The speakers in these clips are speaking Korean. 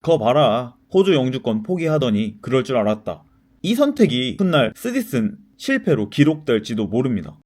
거 봐라. 호주 영주권 포기하더니 그럴 줄 알았다. 이 선택이 훗날 쓰디쓴 실패로 기록될지도 모릅니다.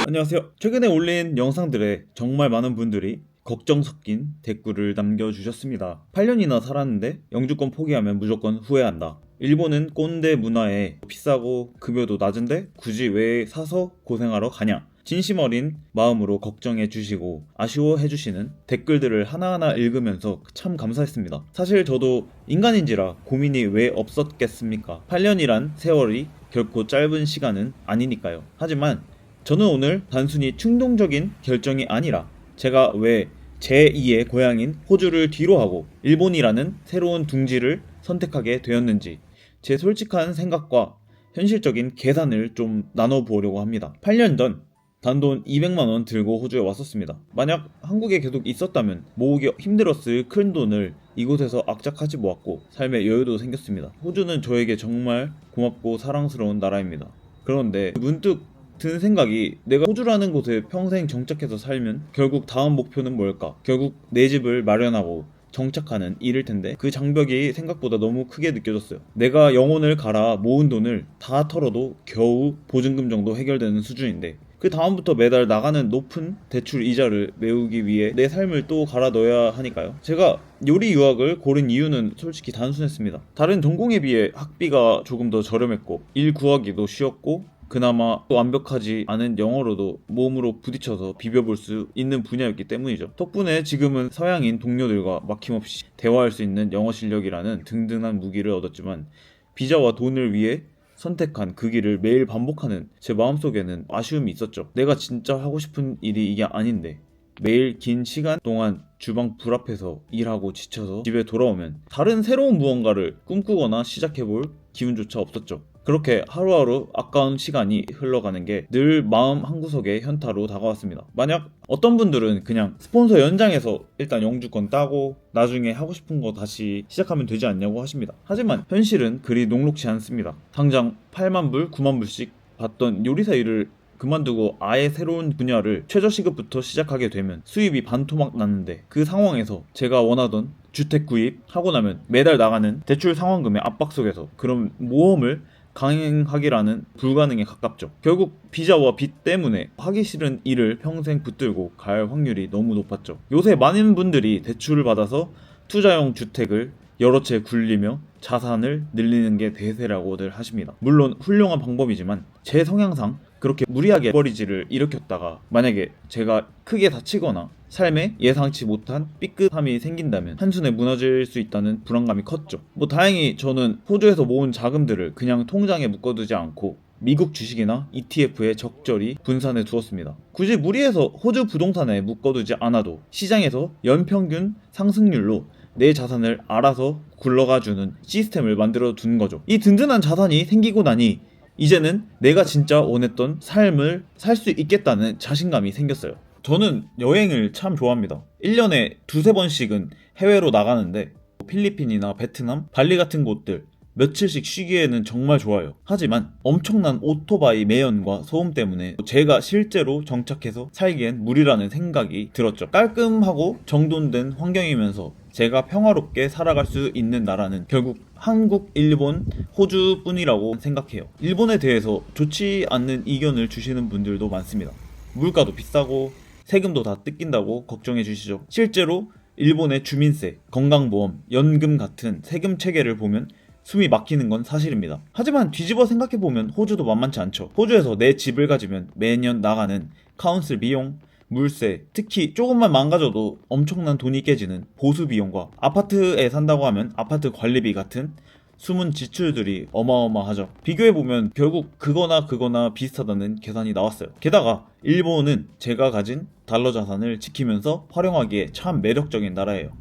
안녕하세요. 최근에 올린 영상들에 정말 많은 분들이 걱정 섞인 댓글을 남겨주셨습니다. 8년이나 살았는데 영주권 포기하면 무조건 후회한다. 일본은 꼰대 문화에 비싸고 급여도 낮은데 굳이 왜 사서 고생하러 가냐. 진심 어린 마음으로 걱정해 주시고 아쉬워해 주시는 댓글들을 하나하나 읽으면서 참 감사했습니다. 사실 저도 인간인지라 고민이 왜 없었겠습니까? 8년이란 세월이 결코 짧은 시간은 아니니까요. 하지만 저는 오늘 단순히 충동적인 결정이 아니라 제가 왜 제2의 고향인 호주를 뒤로하고 일본이라는 새로운 둥지를 선택하게 되었는지 제 솔직한 생각과 현실적인 계산을 좀 나눠보려고 합니다. 8년 전 단돈 200만원 들고 호주에 왔었습니다. 만약 한국에 계속 있었다면 모으기 힘들었을 큰 돈을 이곳에서 악착같이 모았고 삶의 여유도 생겼습니다. 호주는 저에게 정말 고맙고 사랑스러운 나라입니다. 그런데 문득 든 생각이 내가 호주라는 곳에 평생 정착해서 살면 결국 다음 목표는 뭘까? 결국 내 집을 마련하고 정착하는 일일 텐데 그 장벽이 생각보다 너무 크게 느껴졌어요. 내가 영혼을 갈아 모은 돈을 다 털어도 겨우 보증금 정도 해결되는 수준인데 그 다음부터 매달 나가는 높은 대출 이자를 메우기 위해 내 삶을 또 갈아 넣어야 하니까요. 제가 요리 유학을 고른 이유는 솔직히 단순했습니다. 다른 전공에 비해 학비가 조금 더 저렴했고 일 구하기도 쉬웠고 그나마 완벽하지 않은 영어로도 몸으로 부딪혀서 비벼볼 수 있는 분야였기 때문이죠. 덕분에 지금은 서양인 동료들과 막힘없이 대화할 수 있는 영어 실력이라는 든든한 무기를 얻었지만 비자와 돈을 위해 선택한 그 길을 매일 반복하는 제 마음속에는 아쉬움이 있었죠. 내가 진짜 하고 싶은 일이 이게 아닌데 매일 긴 시간 동안 주방 불 앞에서 일하고 지쳐서 집에 돌아오면 다른 새로운 무언가를 꿈꾸거나 시작해볼 기분조차 없었죠. 그렇게 하루하루 아까운 시간이 흘러가는 게 늘 마음 한구석에 현타로 다가왔습니다. 만약 어떤 분들은 그냥 스폰서 연장해서 일단 영주권 따고 나중에 하고 싶은 거 다시 시작하면 되지 않냐고 하십니다. 하지만 현실은 그리 녹록지 않습니다. 당장 8만 불, 9만 불씩 받던 요리사 일을 그만두고 아예 새로운 분야를 최저시급부터 시작하게 되면 수입이 반토막 났는데 그 상황에서 제가 원하던 주택 구입하고 나면 매달 나가는 대출 상환금의 압박 속에서 그런 모험을 강행하기라는 불가능에 가깝죠. 결국 비자와 빚 때문에 하기 싫은 일을 평생 붙들고 갈 확률이 너무 높았죠. 요새 많은 분들이 대출을 받아서 투자용 주택을 여러 채 굴리며 자산을 늘리는 게 대세라고들 하십니다. 물론 훌륭한 방법이지만 제 성향상 그렇게 무리하게 버리지를 일으켰다가 만약에 제가 크게 다치거나 삶에 예상치 못한 삐끗함이 생긴다면 한순에 무너질 수 있다는 불안감이 컸죠. 다행히 저는 호주에서 모은 자금들을 그냥 통장에 묶어두지 않고 미국 주식이나 ETF에 적절히 분산해 두었습니다. 굳이 무리해서 호주 부동산에 묶어두지 않아도 시장에서 연평균 상승률로 내 자산을 알아서 굴러가주는 시스템을 만들어 두는 거죠. 이 든든한 자산이 생기고 나니 이제는 내가 진짜 원했던 삶을 살 수 있겠다는 자신감이 생겼어요. 저는 여행을 참 좋아합니다. 1년에 두세 번씩은 해외로 나가는데 필리핀이나 베트남, 발리 같은 곳들 며칠씩 쉬기에는 정말 좋아요. 하지만 엄청난 오토바이 매연과 소음 때문에 제가 실제로 정착해서 살기엔 무리라는 생각이 들었죠. 깔끔하고 정돈된 환경이면서 제가 평화롭게 살아갈 수 있는 나라는 결국 한국, 일본, 호주뿐이라고 생각해요. 일본에 대해서 좋지 않는 이견을 주시는 분들도 많습니다. 물가도 비싸고 세금도 다 뜯긴다고 걱정해 주시죠. 실제로 일본의 주민세, 건강보험, 연금 같은 세금 체계를 보면 숨이 막히는 건 사실입니다. 하지만 뒤집어 생각해보면 호주도 만만치 않죠. 호주에서 내 집을 가지면 매년 나가는 카운슬 비용, 물세, 특히 조금만 망가져도 엄청난 돈이 깨지는 보수 비용과 아파트에 산다고 하면 아파트 관리비 같은 숨은 지출들이 어마어마하죠. 비교해보면 결국 그거나 비슷하다는 계산이 나왔어요. 게다가 일본은 제가 가진 달러 자산을 지키면서 활용하기에 참 매력적인 나라예요.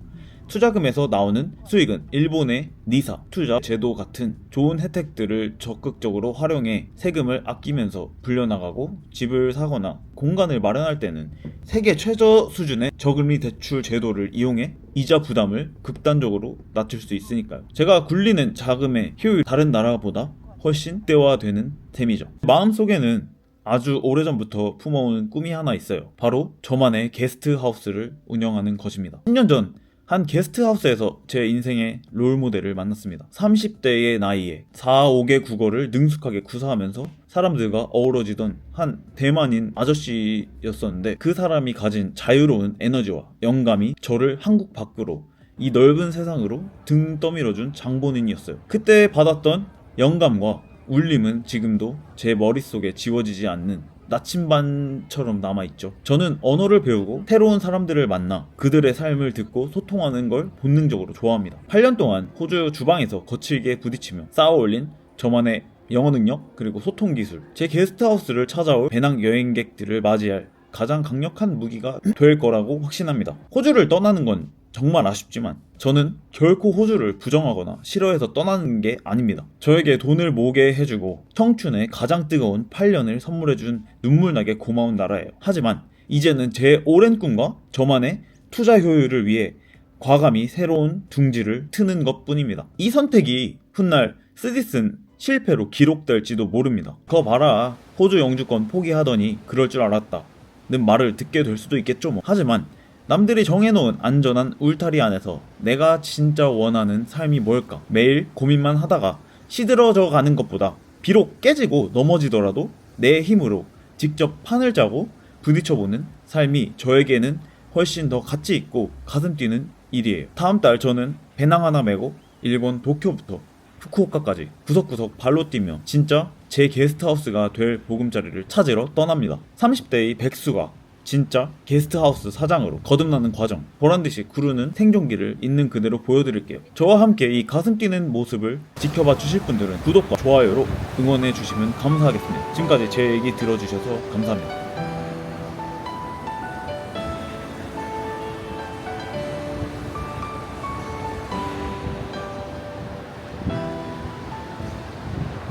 투자금에서 나오는 수익은 일본의 니사, 투자 제도 같은 좋은 혜택들을 적극적으로 활용해 세금을 아끼면서 불려나가고 집을 사거나 공간을 마련할 때는 세계 최저 수준의 저금리 대출 제도를 이용해 이자 부담을 극단적으로 낮출 수 있으니까요. 제가 굴리는 자금의 효율이 다른 나라보다 훨씬 극대화되는 셈이죠. 마음속에는 아주 오래전부터 품어오는 꿈이 하나 있어요. 바로 저만의 게스트하우스를 운영하는 것입니다. 10년 전 한 게스트하우스에서 제 인생의 롤모델을 만났습니다. 30대의 나이에 4, 5개 국어를 능숙하게 구사하면서 사람들과 어우러지던 한 대만인 아저씨였었는데, 그 사람이 가진 자유로운 에너지와 영감이 저를 한국 밖으로, 이 넓은 세상으로 등 떠밀어준 장본인이었어요. 그때 받았던 영감과 울림은 지금도 제 머릿속에 지워지지 않는 나침반처럼 남아있죠. 저는 언어를 배우고 새로운 사람들을 만나 그들의 삶을 듣고 소통하는 걸 본능적으로 좋아합니다. 8년 동안 호주 주방에서 거칠게 부딪히며 쌓아올린 저만의 영어 능력, 그리고 소통 기술, 제 게스트하우스를 찾아올 배낭 여행객들을 맞이할 가장 강력한 무기가 될 거라고 확신합니다. 호주를 떠나는 건 정말 아쉽지만 저는 결코 호주를 부정하거나 싫어해서 떠나는 게 아닙니다. 저에게 돈을 모으게 해주고 청춘의 가장 뜨거운 8년을 선물해준 눈물나게 고마운 나라예요. 하지만 이제는 제 오랜 꿈과 저만의 투자 효율을 위해 과감히 새로운 둥지를 트는 것 뿐입니다. 이 선택이 훗날 쓰디쓴 실패로 기록될지도 모릅니다. 그거 봐라, 호주 영주권 포기하더니 그럴 줄 알았다 는 말을 듣게 될 수도 있겠죠 뭐. 하지만 남들이 정해놓은 안전한 울타리 안에서 내가 진짜 원하는 삶이 뭘까 매일 고민만 하다가 시들어져 가는 것보다, 비록 깨지고 넘어지더라도 내 힘으로 직접 판을 짜고 부딪혀보는 삶이 저에게는 훨씬 더 가치 있고 가슴 뛰는 일이에요. 다음 달 저는 배낭 하나 메고 일본 도쿄부터 후쿠오카까지 구석구석 발로 뛰며 진짜 제 게스트하우스가 될 보금자리를 찾으러 떠납니다. 30대의 백수가 진짜 게스트하우스 사장으로 거듭나는 과정, 보란듯이 구르는 생존기를 있는 그대로 보여드릴게요. 저와 함께 이 가슴 뛰는 모습을 지켜봐 주실 분들은 구독과 좋아요로 응원해 주시면 감사하겠습니다. 지금까지 제 얘기 들어주셔서 감사합니다.